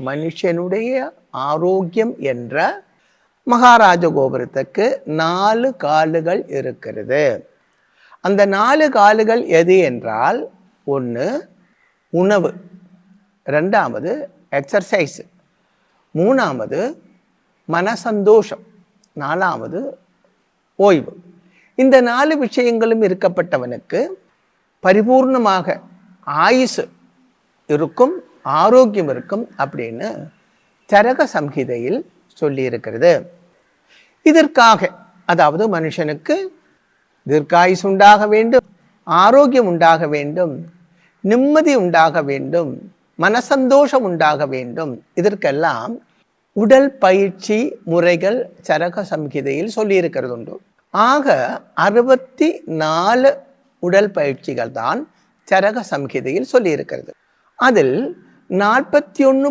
மனுஷனுடைய ஆரோக்கியம் என்ற மகாராஜ கோபுரத்துக்கு 4 காலுகள் இருக்கிறது. அந்த 4 காலுகள் எது என்றால், 1 உணவு, 2வது எக்ஸர்சைஸ், 3வது மனசந்தோஷம், 4வது ஓய்வு. இந்த 4 விஷயங்களும் இருக்கப்பட்டவனுக்கு பரிபூர்ணமாக ஆயுசு இருக்கும், ஆரோக்கியம் இருக்கும் அப்படின்னு சரக சம்ஹிதையில் சொல்லியிருக்கிறது. இதற்காக, அதாவது மனுஷனுக்கு தீர்க்காயுசு உண்டாக வேண்டும், ஆரோக்கியம் உண்டாக வேண்டும், நிம்மதி உண்டாக வேண்டும், மனசந்தோஷம் உண்டாக வேண்டும், இதற்கெல்லாம் உடல் பயிற்சி முறைகள் சரக சம்ஹிதையில் சொல்லியிருக்கிறது உண்டு. ஆக 64 உடல் பயிற்சிகள் தான் சரக சம்ஹிதையில் சொல்லியிருக்கிறது. அதில் 41